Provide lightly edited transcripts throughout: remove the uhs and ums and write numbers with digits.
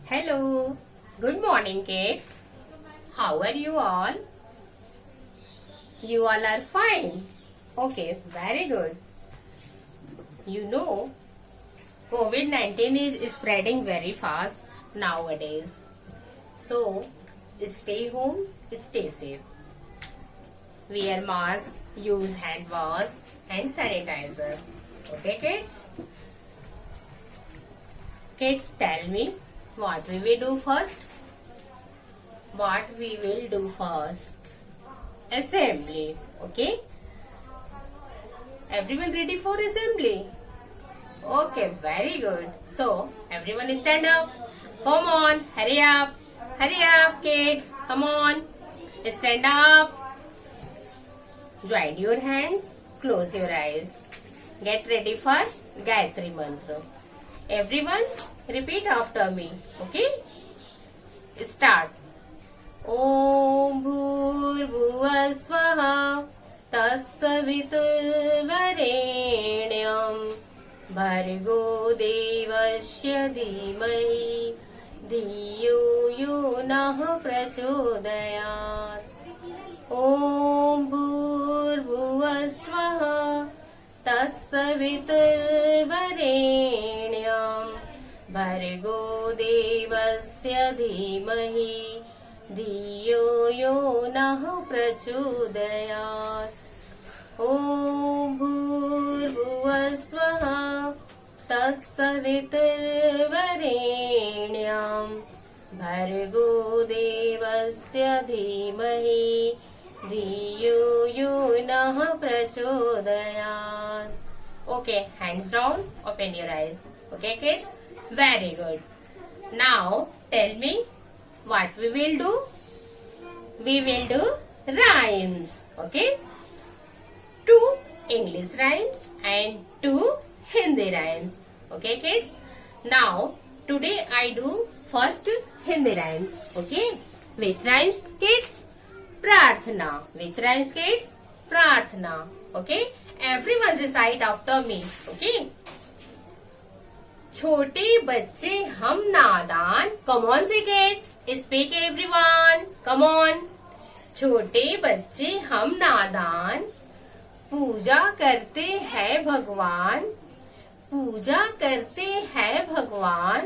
Hello, good morning kids. How are you all? You all are fine. Okay, very good. You know, COVID-19 is spreading very fast nowadays. So, stay home, stay safe. Wear mask, use hand wash and sanitizer. Okay kids? Kids, tell me what we will do first. What we will do first? Assembly. Okay? Everyone ready for assembly? Okay, very good. So, everyone stand up. Come on, hurry up. Hurry up, kids. Come on. Stand up. Join your hands. Close your eyes. Get ready for Gayatri Mantra. Everyone, repeat after me. Okay? Start. Om Bhurbhuvah Swaha Tatsavituर्वरेण्यं Bhargo Devasya Dhimahi Dhiyo Yo Nah Prachodayat. Om Bhurbhuvah Swaha Tatsavituर्वरेण्यं Bhargo Devasya Dhimahi Dhiyo Yo Nah Prachodayat. Om Bhurbhuvah Swaha Tatsavituर्वरेण्यं Bhargo Devasya Dhimahi Dhiyo Yo Nah Prachodayat. Okay, hands down, open your eyes. Okay kids? Very good. Now tell me what we will do. We will do rhymes. Okay? 2 English rhymes and 2 Hindi rhymes. Okay kids? Now today I do first Hindi rhymes. Okay? Which rhymes kids? Prarthana. Which rhymes kids? Prarthana. Okay? Everyone recite after me. Okay? छोटे बच्चे हम नादान. Come on say kids. Speak everyone. Come on. छोटे बच्चे हम नादान पूजा करते हैं भगवान. पूजा करते हैं भगवान.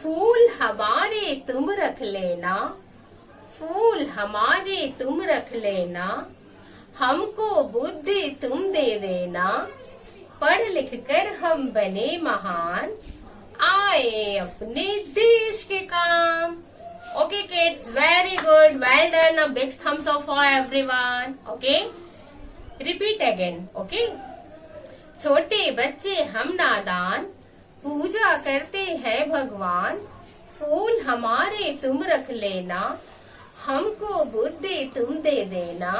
फूल हमारे तुम रख लेना. फूल हमारे तुम रख लेना. हमको बुद्धि तुम दे देना. पढ़ लिख कर हम बने महान. आए अपने देश के काम. Okay kids, very good, well done. A big thumbs up for everyone. Okay, repeat again. Okay, छोटे बच्चे हम नादान पूजा करते हैं भगवान. फूल हमारे तुम रख लेना. हमको बुद्धि तुम दे देना.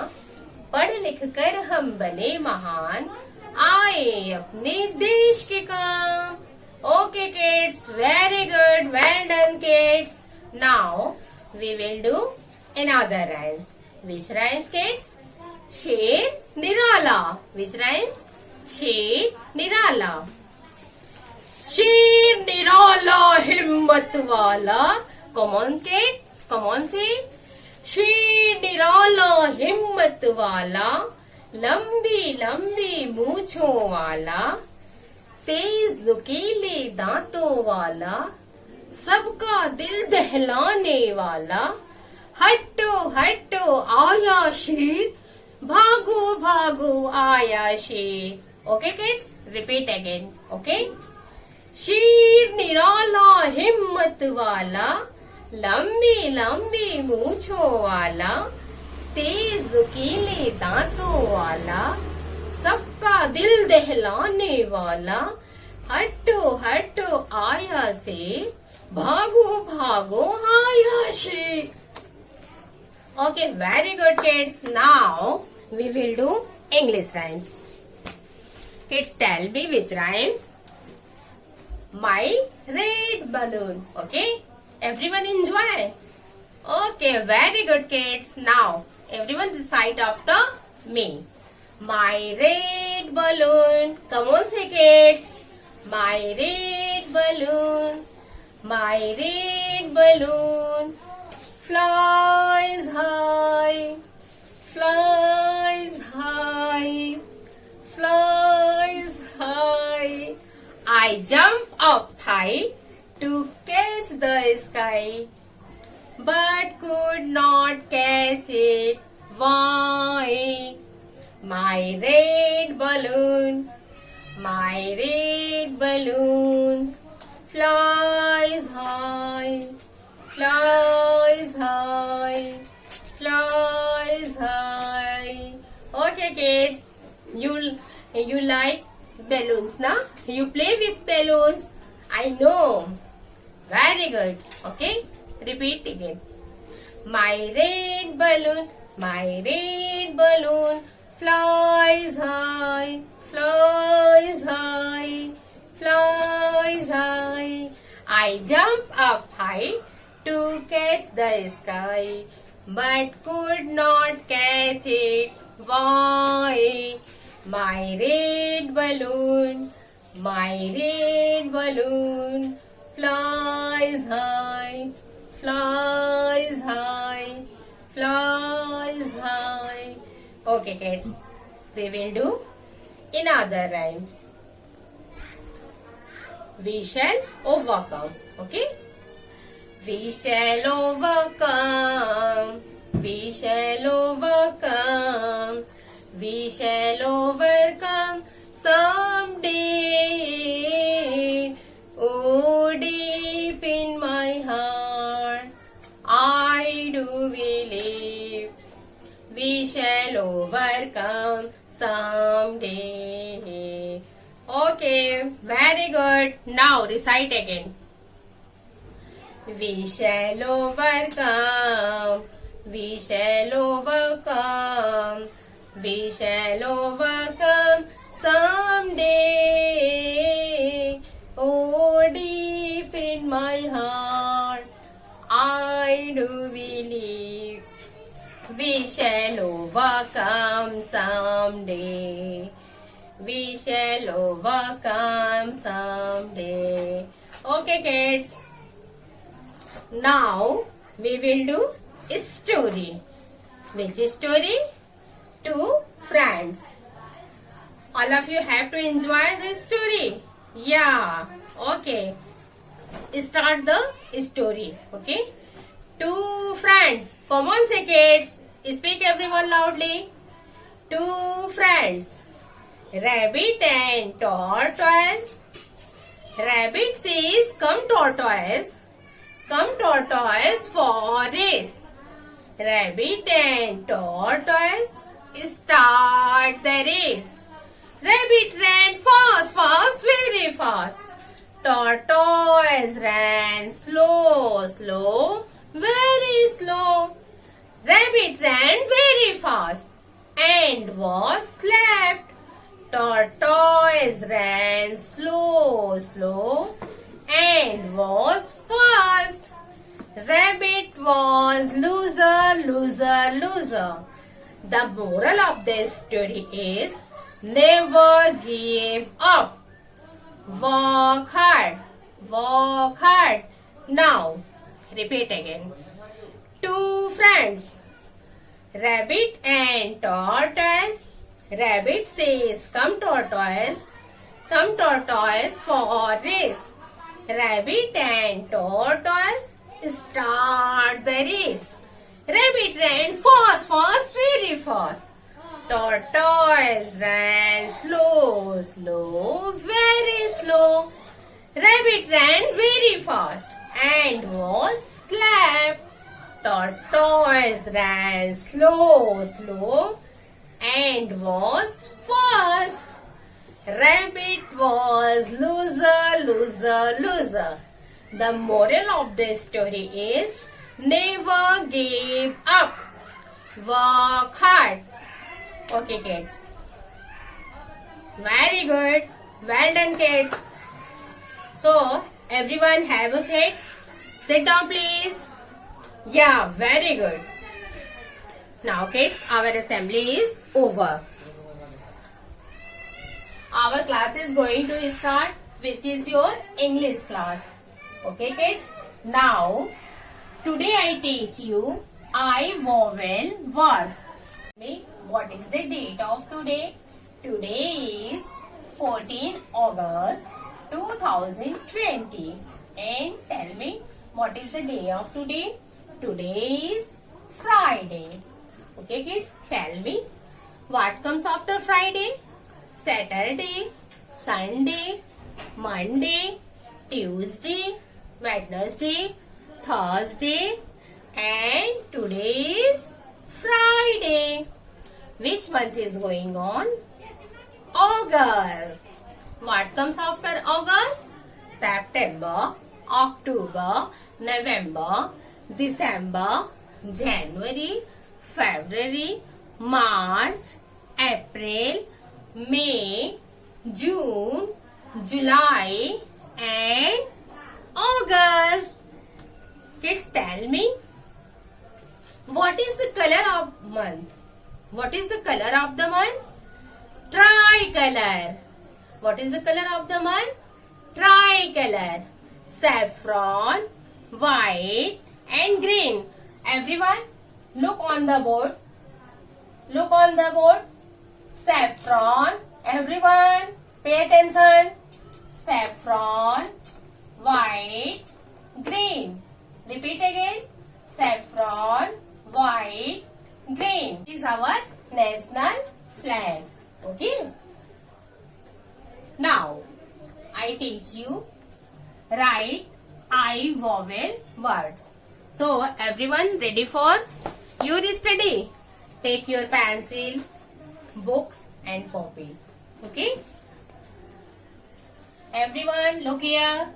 पढ़ लिख कर हम बने महान. आए अपने देश के काम. Okay kids, very good, well done kids. Now we will do another rhymes. Which rhymes kids? Sher Nirala. Which rhymes? Sher Nirala. Sher Nirala himmat wala. Come on kids, come on say. Sher Nirala himmat wala. लंबी लंबी मूंछों वाला. तेज नुकीले दांतों वाला. सबका दिल दहलाने वाला. हट्टो हट्टो आया शेर. भागो भागो आया शेर. Okay kids, repeat again. Okay, शेर निराला हिम्मत वाला. लंबी लंबी मूंछों वाला. तेज नुकीले दांतों वाला. सबका दिल दहलाने वाला. हट्टो हट्टो आया से. भागो भागो आया से. Okay, very good kids. Now we will do English rhymes. Kids, tell me which rhymes. My red balloon. Okay, everyone enjoy. Okay, very good kids. Now everyone recite after me. My red balloon. Come on say kids. My red balloon. My red balloon flies high, flies high, flies high. I jump up high to catch the sky, but could not catch it. Why? My red balloon, my red balloon flies high, flies high, flies high. Okay, kids, you like balloons, na? You play with balloons. I know. Very good. Okay, repeat again. My red balloon, my red balloon flies high, flies high, flies high. I jump up high to catch the sky, but could not catch it. Why? My red balloon, my red balloon flies high, flies high, flies high. Okay, kids, we will do in other rhymes. We shall overcome. Okay? We shall overcome. We shall overcome. We shall overcome someday. Oh, deep in my heart, I do believe we shall overcome someday. Okay, very good. Now recite again. We shall overcome. We shall overcome. We shall overcome someday. Oh, deep in my heart, I do believe we shall overcome someday. We shall overcome someday. Okay, kids. Now we will do a story. Which story? Two friends. All of you have to enjoy this story. Yeah. Okay. Start the story. Okay. Two friends. Come on, say kids. Speak everyone loudly. Two friends. Rabbit and tortoise. Rabbit says, "Come tortoise. Come tortoise for race." Rabbit and tortoise start the race. Rabbit ran fast, fast, very fast. Tortoise ran slow, slow, very slow. Rabbit ran very fast and was slapped. Tortoise ran slow, slow and was fast. Rabbit was loser, loser, loser. The moral of this story is never give up. Work hard, work hard. Now, repeat again. Two friends, rabbit and tortoise. Rabbit says, "Come tortoise for race." Rabbit and tortoise start the race. Rabbit ran fast, fast, very fast. Tortoise ran slow, slow, very slow. Rabbit ran very fast and was slapped. Tortoise ran slow, slow and was fast. Rabbit was loser, loser, loser. The moral of this story is never give up. Work hard. Okay, kids. Very good. Well done, kids. So, everyone have a seat. Sit down, please. Yeah, very good. Now, kids, our assembly is over. Our class is going to start, which is your English class. Okay, kids. Now, Today I teach you I vowel words. What is the date of today? Today is 14 August 2020. And tell me, what is the day of today? Today is Friday. Okay kids, tell me, what comes after Friday? Saturday, Sunday, Monday, Tuesday, Wednesday, Thursday, and today is Friday. Which month is going on? August. What comes after August? September, October, November, December, January, February, March, April, May, June, July, and August. Kids, tell me, what is the color of month? What is the color of the month? Tricolor. What is the color of the month? Tricolor. Saffron, white, and green. Everyone, look on the board. Look on the board. Saffron. Everyone, pay attention. Saffron, white, green. Repeat again. Saffron, white, green. This is our national flag. Okay. Now, I teach you write I vowel words. So, everyone ready for your study? Take your pencil, books and copy. Okay. Everyone look here.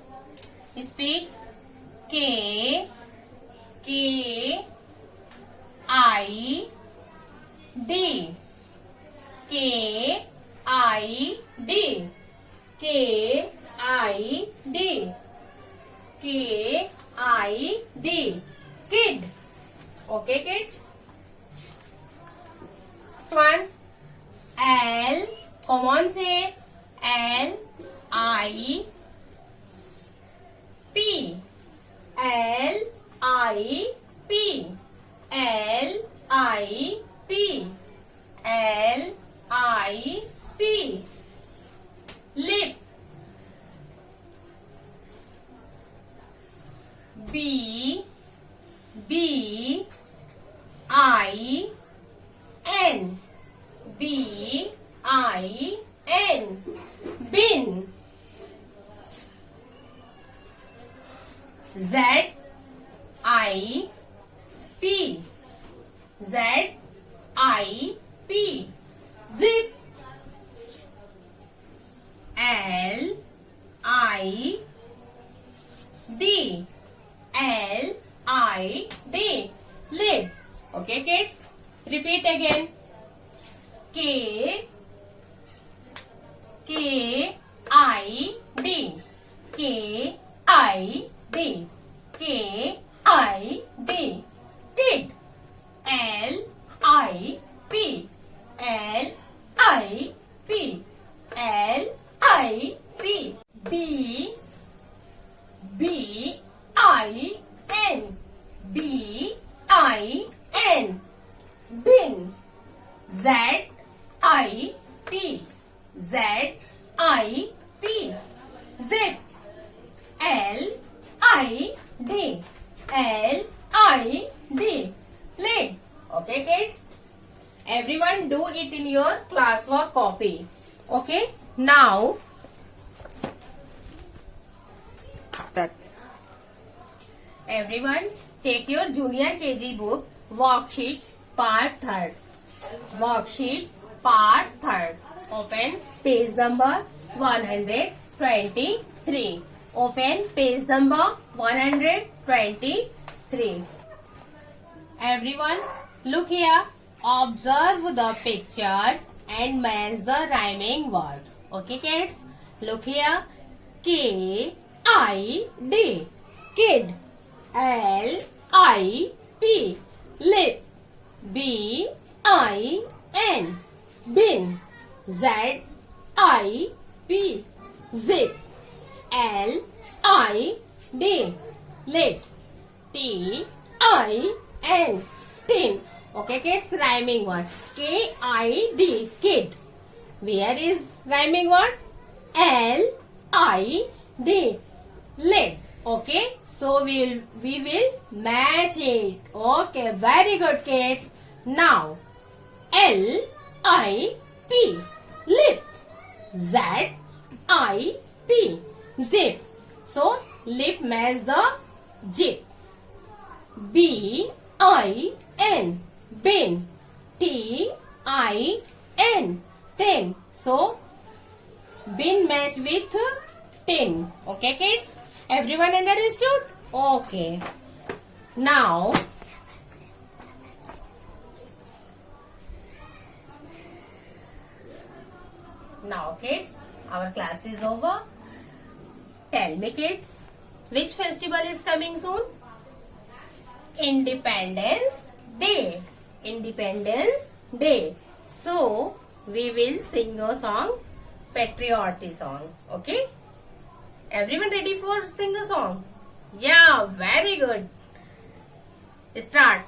Speak. K, I, D. K, I, D. K, I, D. K, I, D. Kid. Okay, kids? One. L. Come on, say. L, I, P. L, I, P. L, I, P. L, I, P. Lip. B, I, N. B, I, N. Bin. Z, I, P. Z, I, P. Zip. L, I, D. L, I, D. Lid. Okay, kids? Repeat again. K, I, D. K, I, D. K, I, D. Kid. L, I, P. L, I, P. L, I, P. B, I, N. B, I, N. Bin. Z, I, P. Z, I, P. Zip. L, I, D. L, I, D. Lid. Okay, kids? Everyone do it in your classwork copy. Okay? Now, everyone take your junior KG book, worksheet part 3rd. Worksheet part 3rd. Open page number 123. Open page number 123. Everyone, look here. Observe the pictures and match the rhyming words. Okay, kids? Look here. K, I, D. Kid. L, I, P. Lip. B, I, N. Bin. Z, I, P. Zip. L, I, D. Lid. T-I-N. Tin. Okay, kids, rhyming word. K-I-D. Kid. Where is rhyming word? L-I-D. Lid. Okay, so we will match it. Okay, very good, kids. Now, L-I-P. Lip. Z-I-P. Zip. So, lip match the zip. B-I-N. Bin. T-I-N. Tin. So, bin match with tin. Okay, kids? Everyone understood? Okay. Now, kids, our class is over. Tell me, kids, which festival is coming soon? Independence Day. Independence Day. So, we will sing a song, patriotic song. Okay? Everyone ready for sing a song? Yeah, very good. Start.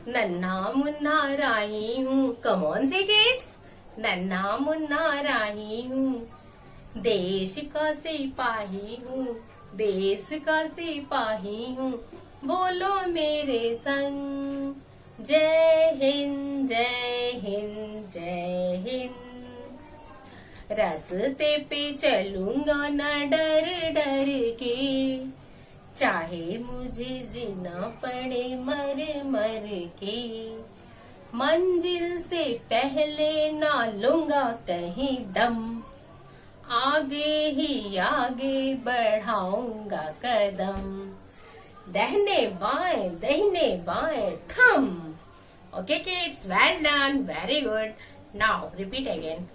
नन्हा मुन्ना राही हूँ. Come on, say kids. नन्हा मुन्ना राही हूँ. देश का सिपाही हूँ. देश का सिपाही हूँ. बोलो मेरे संग. जय हिंद, जय हिंद, जय हिंद. रास्ते पे चलूंगा न डर डर के. चाहे मुझे जीना पड़े मर मर के. मंजिल से पहले ना लूंगा कहीं दम. आगे ही आगे बढ़ाऊंगा कदम. दाहिने बाएं थम. Okay, kids, well done, very good. Now repeat again.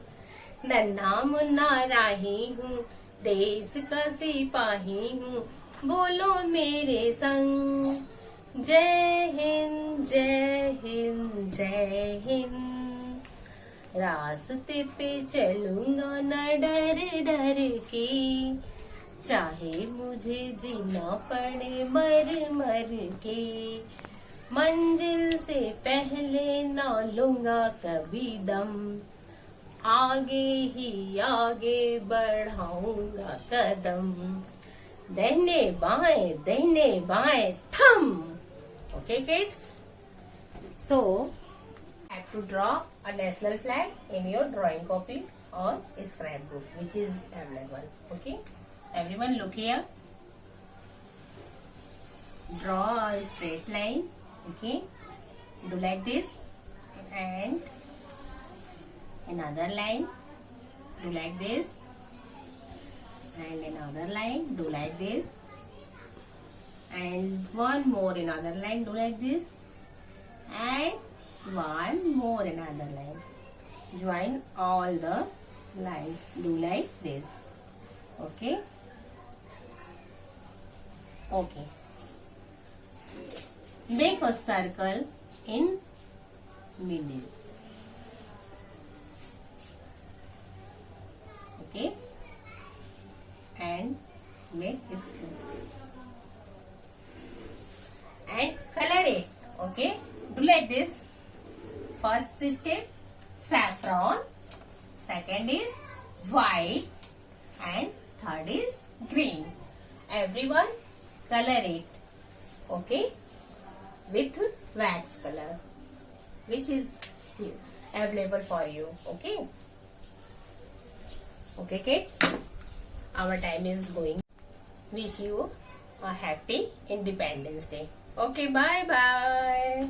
नन्हा मुन्ना राही हूँ. देश का सिपाही हूँ. बोलो मेरे संग. जय हिंद, जय हिंद, जय हिंद. रास्ते पे चलूंगा न डर डर के. चाहे मुझे जीना पड़े मर मर के. मंजिल से पहले ना लूंगा कभी दम. आगे ही आगे बढ़ाऊंगा कदम. दाहिने बाएं थम. Okay, kids? So, have to draw a national flag in your drawing copy or scrapbook, which is available. Okay? Everyone look here. Draw a straight line. Okay? Do like this. And another line. Do like this. And another line. Do like this. And one more another line. Do like this. And one more another line. Join all the lines. Do like this. Okay? Okay. Make a circle in middle. Okay? And make this. And color it. Okay? Do like this. First step, saffron. Second is white. And third is green. Everyone color it. Okay? With wax color, which is available for you. Okay? Okay, kids? Our time is going. Wish you a happy Independence Day. Okay, bye-bye.